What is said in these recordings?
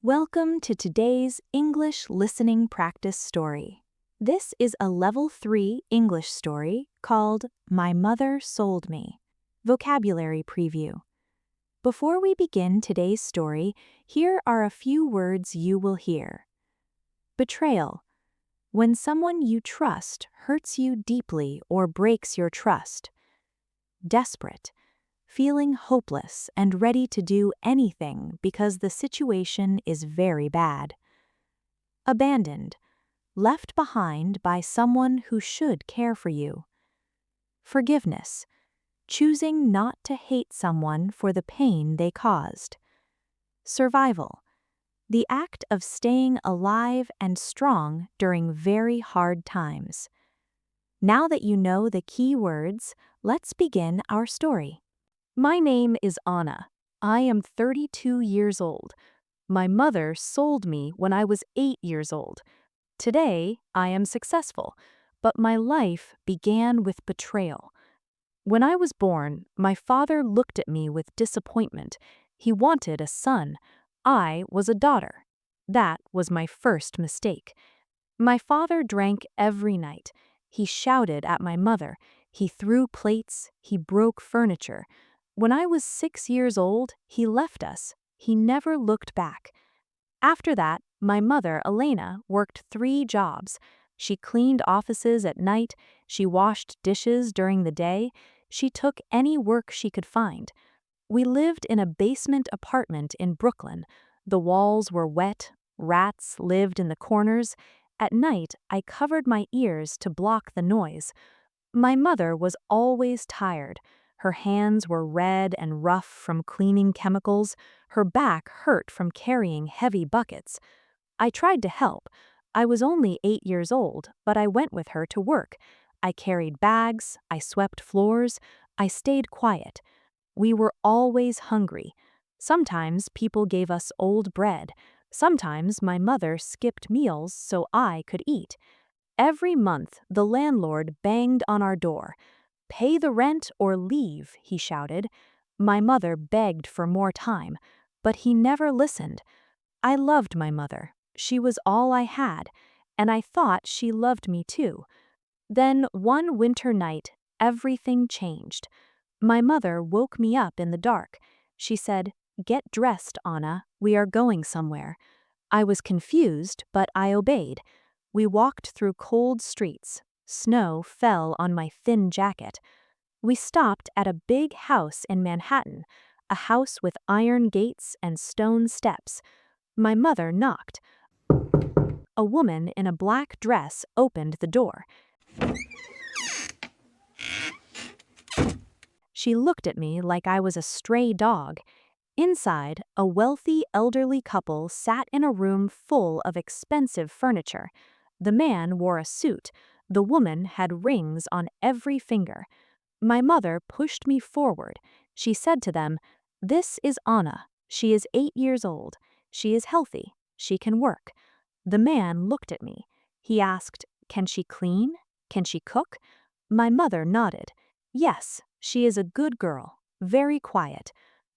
Welcome to today's English listening practice story. This is a Level 3 English story called My Mother Sold Me. Vocabulary Preview. Before we begin today's story, here are a few words you will hear. Betrayal. When someone you trust hurts you deeply or breaks your trust. Desperate. Feeling hopeless and ready to do anything because the situation is very bad. Abandoned, left behind by someone who should care for you. Forgiveness, choosing not to hate someone for the pain they caused. Survival, the act of staying alive and strong during very hard times. Now that you know the key words, let's begin our story. My name is Anna. I am 32 years old. My mother sold me when I was 8 years old. Today, I am successful, but my life began with betrayal. When I was born, my father looked at me with disappointment. He wanted a son. I was a daughter. That was my first mistake. My father drank every night. He shouted at my mother. He threw plates. He broke furniture. When I was 6 years old, he left us. He never looked back. After that, my mother, Elena, worked 3 jobs. She cleaned offices at night, she washed dishes during the day, she took any work she could find. We lived in a basement apartment in Brooklyn. The walls were wet, rats lived in the corners. At night, I covered my ears to block the noise. My mother was always tired. Her hands were red and rough from cleaning chemicals. Her back hurt from carrying heavy buckets. I tried to help. I was only 8 years old, but I went with her to work. I carried bags, I swept floors, I stayed quiet. We were always hungry. Sometimes people gave us old bread. Sometimes my mother skipped meals so I could eat. Every month, the landlord banged on our door. "Pay the rent or leave," he shouted. My mother begged for more time, but he never listened. I loved my mother. She was all I had, and I thought she loved me too. Then one winter night, everything changed. My mother woke me up in the dark. She said, "Get dressed, Anna. We are going somewhere." I was confused, but I obeyed. We walked through cold streets. Snow fell on my thin jacket. We stopped at a big house in Manhattan, a house with iron gates and stone steps. My mother knocked. A woman in a black dress opened the door. She looked at me like I was a stray dog. Inside, a wealthy elderly couple sat in a room full of expensive furniture. The man wore a suit. The woman had rings on every finger. My mother pushed me forward. She said to them, "This is Anna. She is 8 years old. She is healthy. She can work." The man looked at me. He asked, "Can she clean? Can she cook?" My mother nodded. "Yes, she is a good girl, very quiet."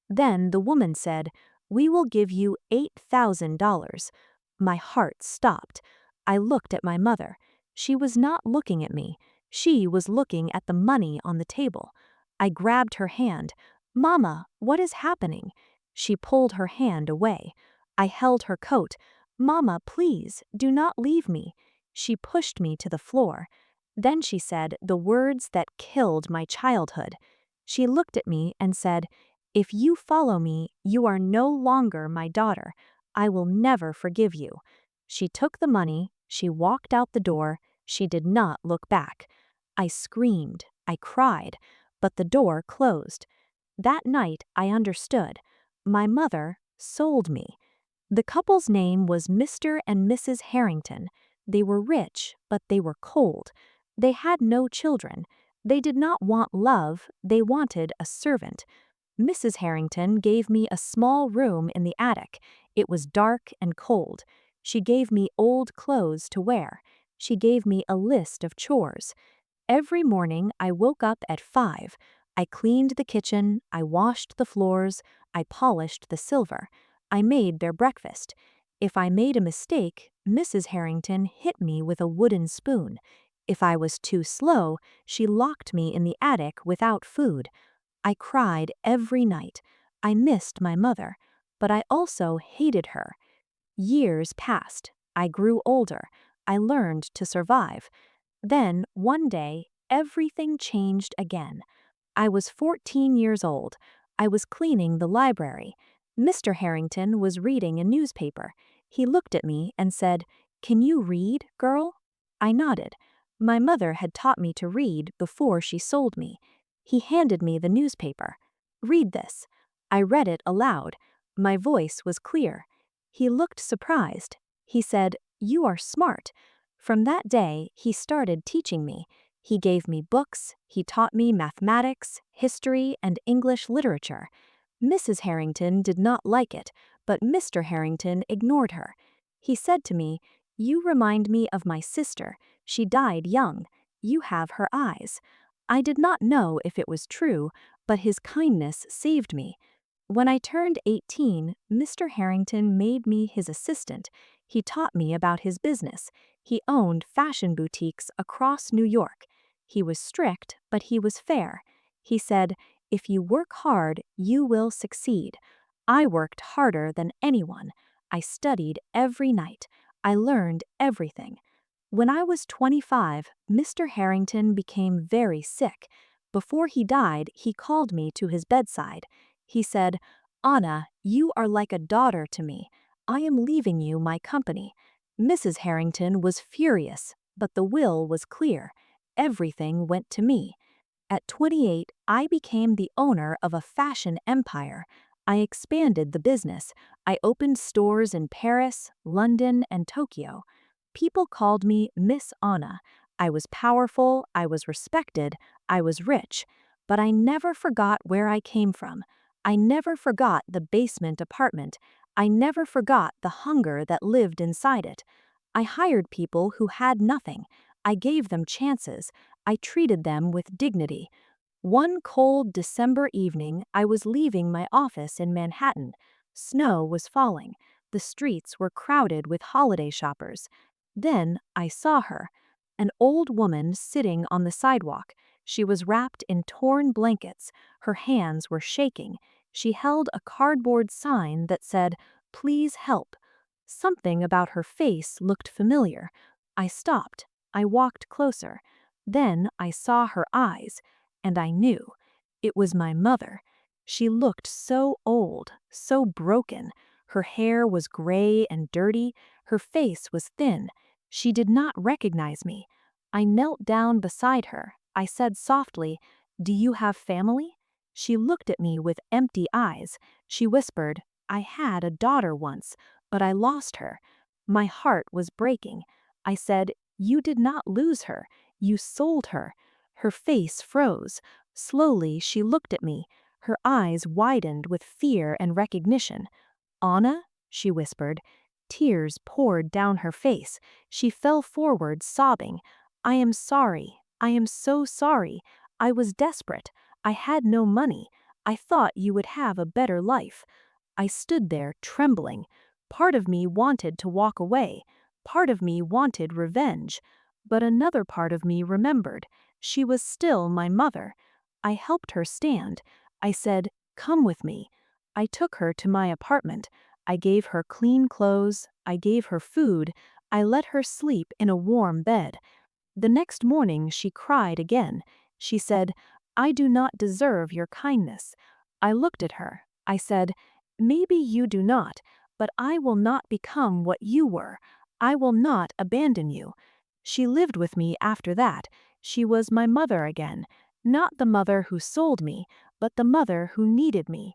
Then the woman said, "We will give you $8,000. My heart stopped. I looked at my mother. She was not looking at me. She was looking at the money on the table. I grabbed her hand. "Mama, what is happening?" She pulled her hand away. I held her coat. "Mama, please, do not leave me." She pushed me to the floor. Then she said the words that killed my childhood. She looked at me and said, "If you follow me, you are no longer my daughter. I will never forgive you." She took the money. She walked out the door. She did not look back. I screamed. I cried. But the door closed. That night, I understood. My mother sold me. The couple's name was Mr. and Mrs. Harrington. They were rich, but they were cold. They had no children. They did not want love. They wanted a servant. Mrs. Harrington gave me a small room in the attic. It was dark and cold. She gave me old clothes to wear. She gave me a list of chores. Every morning I woke up at 5. I cleaned the kitchen, I washed the floors, I polished the silver. I made their breakfast. If I made a mistake, Mrs. Harrington hit me with a wooden spoon. If I was too slow, she locked me in the attic without food. I cried every night. I missed my mother, but I also hated her. Years passed. I grew older. I learned to survive. Then, one day, everything changed again. I was 14 years old. I was cleaning the library. Mr. Harrington was reading a newspaper. He looked at me and said, "Can you read, girl?" I nodded. My mother had taught me to read before she sold me. He handed me the newspaper. "Read this." I read it aloud. My voice was clear. He looked surprised. He said, "You are smart." From that day, he started teaching me. He gave me books, he taught me mathematics, history, and English literature. Mrs. Harrington did not like it, but Mr. Harrington ignored her. He said to me, "You remind me of my sister. She died young. You have her eyes." I did not know if it was true, but his kindness saved me. When I turned 18, Mr. Harrington made me his assistant. He taught me about his business. He owned fashion boutiques across New York. He was strict, but he was fair. He said, "If you work hard, you will succeed." I worked harder than anyone. I studied every night. I learned everything. When I was 25, Mr. Harrington became very sick. Before he died, he called me to his bedside. He said, "Anna, you are like a daughter to me. I am leaving you my company." Mrs. Harrington was furious, but the will was clear. Everything went to me. At 28, I became the owner of a fashion empire. I expanded the business. I opened stores in Paris, London, and Tokyo. People called me Miss Anna. I was powerful, I was respected, I was rich. But I never forgot where I came from. I never forgot the basement apartment. I never forgot the hunger that lived inside it. I hired people who had nothing. I gave them chances. I treated them with dignity. One cold December evening, I was leaving my office in Manhattan. Snow was falling. The streets were crowded with holiday shoppers. Then I saw her, an old woman sitting on the sidewalk. She was wrapped in torn blankets. Her hands were shaking. She held a cardboard sign that said, "Please help." Something about her face looked familiar. I stopped. I walked closer. Then I saw her eyes, and I knew. It was my mother. She looked so old, so broken. Her hair was gray and dirty. Her face was thin. She did not recognize me. I knelt down beside her. I said softly, "Do you have family?" She looked at me with empty eyes. She whispered, "I had a daughter once, but I lost her." My heart was breaking. I said, "You did not lose her. You sold her." Her face froze. Slowly she looked at me. Her eyes widened with fear and recognition. "Anna?" she whispered. Tears poured down her face. She fell forward, sobbing. "I am sorry. I am so sorry. I was desperate. I had no money. I thought you would have a better life." I stood there, trembling. Part of me wanted to walk away. Part of me wanted revenge. But another part of me remembered. She was still my mother. I helped her stand. I said, "Come with me." I took her to my apartment. I gave her clean clothes. I gave her food. I let her sleep in a warm bed. The next morning she cried again. She said, "I do not deserve your kindness." I looked at her. I said, "Maybe you do not, but I will not become what you were. I will not abandon you." She lived with me after that. She was my mother again, not the mother who sold me, but the mother who needed me.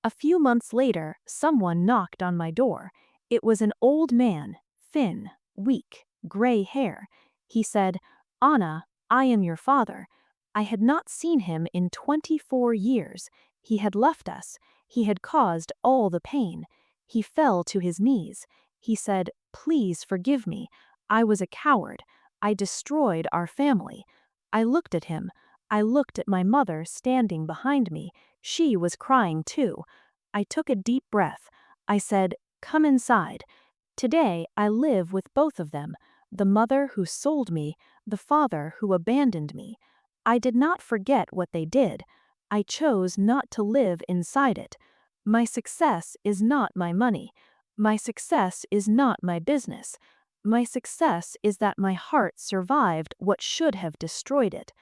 A few months later, someone knocked on my door. It was an old man, thin, weak, gray hair. He said, "Anna, I am your father." I had not seen him in 24 years. He had left us. He had caused all the pain. He fell to his knees. He said, "Please forgive me. I was a coward. I destroyed our family." I looked at him. I looked at my mother standing behind me. She was crying too. I took a deep breath. I said, "Come inside." Today, I live with both of them, the mother who sold me, the father who abandoned me. I did not forget what they did. I chose not to live inside it. My success is not my money. My success is not my business. My success is that my heart survived what should have destroyed it.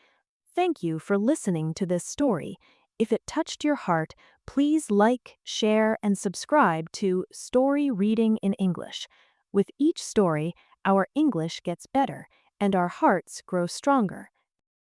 Thank you for listening to this story. If it touched your heart, please like, share, and subscribe to Story Reading in English. With each story, our English gets better and our hearts grow stronger.